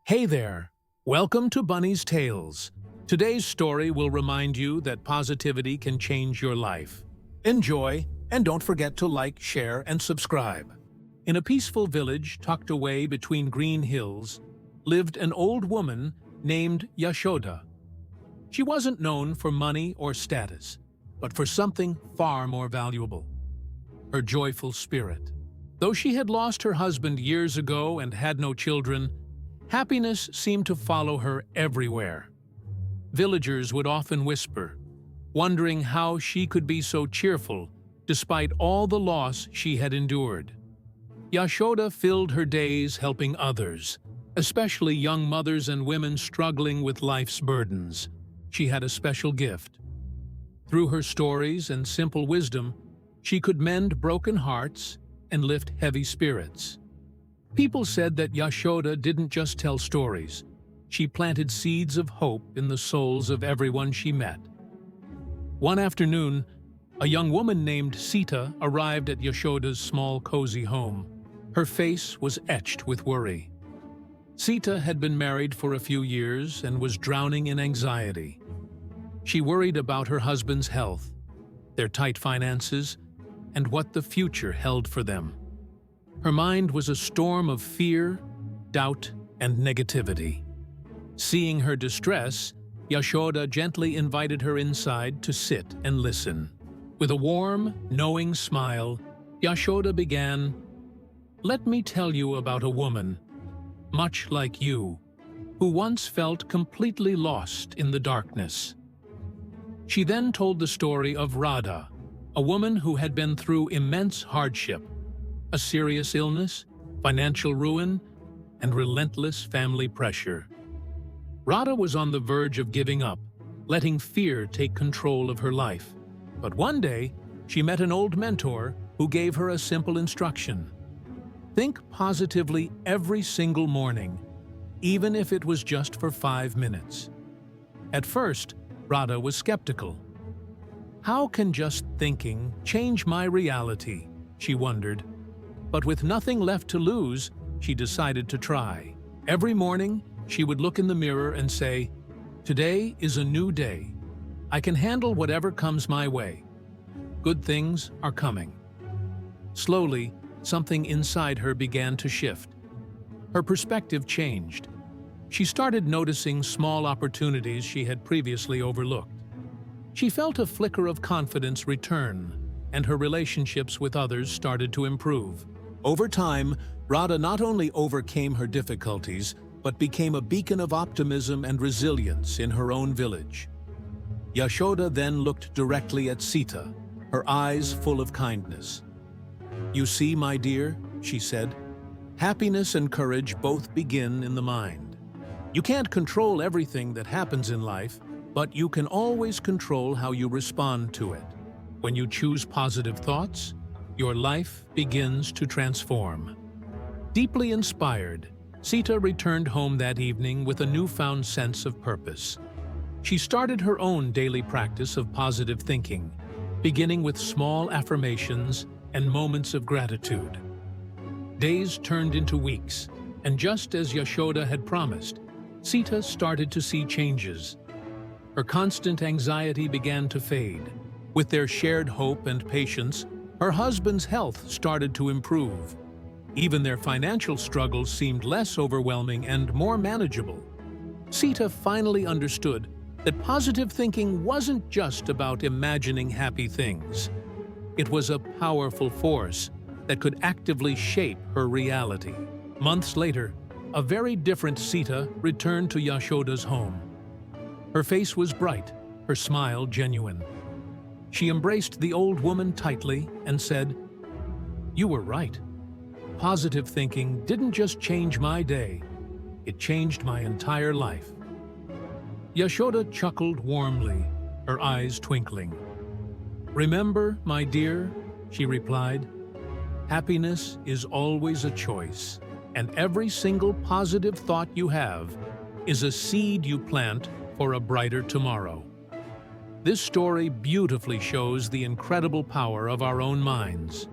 Hey there! Welcome to Bunny's Tales. Today's story will remind you that positivity can change your life. Enjoy, and don't forget to like, share, and subscribe. In a peaceful village tucked away between green hills, lived an old woman named Yashodha. She wasn't known for money or status, but for something far more valuable: her joyful spirit. Though she had lost her husband years ago and had no children, happiness seemed to follow her everywhere. Villagers would often whisper, wondering how she could be so cheerful despite all the loss she had endured. Yashodha filled her days helping others, especially young mothers and women struggling with life's burdens. She had a special gift. Through her stories and simple wisdom, she could mend broken hearts and lift heavy spirits. People said that Yashodha didn't just tell stories. She planted seeds of hope in the souls of everyone she met. One afternoon, a young woman named Sita arrived at Yashodha's small, cozy home. Her face was etched with worry. Sita had been married for a few years and was drowning in anxiety. She worried about her husband's health, their tight finances, and what the future held for them. Her mind was a storm of fear, doubt, and negativity. Seeing her distress, Yashodha gently invited her inside to sit and listen. With a warm, knowing smile, Yashodha began, "Let me tell you about a woman, much like you, who once felt completely lost in the darkness." She then told the story of Radha, a woman who had been through immense hardship, a serious illness, financial ruin, and relentless family pressure. Radha was on the verge of giving up, letting fear take control of her life. But one day, she met an old mentor who gave her a simple instruction: think positively every single morning, even if it was just for 5 minutes. At first, Radha was skeptical. How can just thinking change my reality? She wondered. But with nothing left to lose, she decided to try. Every morning, she would look in the mirror and say, "Today is a new day. I can handle whatever comes my way. Good things are coming." Slowly, something inside her began to shift. Her perspective changed. She started noticing small opportunities she had previously overlooked. She felt a flicker of confidence return, and her relationships with others started to improve. Over time, Radha not only overcame her difficulties, but became a beacon of optimism and resilience in her own village. Yashodha then looked directly at Sita, her eyes full of kindness. "You see, my dear," she said, "happiness and courage both begin in the mind. You can't control everything that happens in life, but you can always control how you respond to it. When you choose positive thoughts, your life begins to transform." Deeply inspired, Sita returned home that evening with a newfound sense of purpose. She started her own daily practice of positive thinking, beginning with small affirmations and moments of gratitude. Days turned into weeks, and just as Yashodha had promised, Sita started to see changes. Her constant anxiety began to fade. With their shared hope and patience, her husband's health started to improve. Even their financial struggles seemed less overwhelming and more manageable. Sita finally understood that positive thinking wasn't just about imagining happy things. It was a powerful force that could actively shape her reality. Months later, a very different Sita returned to Yashodha's home. Her face was bright, her smile genuine. She embraced the old woman tightly and said, "You were right. Positive thinking didn't just change my day, it changed my entire life." Yashodha chuckled warmly, her eyes twinkling. "Remember, my dear," she replied, "happiness is always a choice, and every single positive thought you have is a seed you plant for a brighter tomorrow." This story beautifully shows the incredible power of our own minds.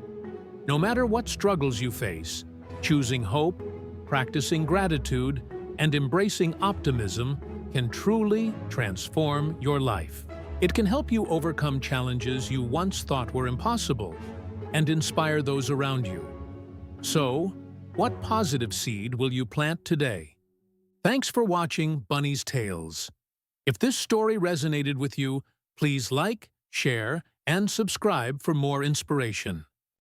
No matter what struggles you face, choosing hope, practicing gratitude, and embracing optimism can truly transform your life. It can help you overcome challenges you once thought were impossible and inspire those around you. So, what positive seed will you plant today? Thanks for watching Bunny's Tales. If this story resonated with you, please like, share, and subscribe for more inspiration.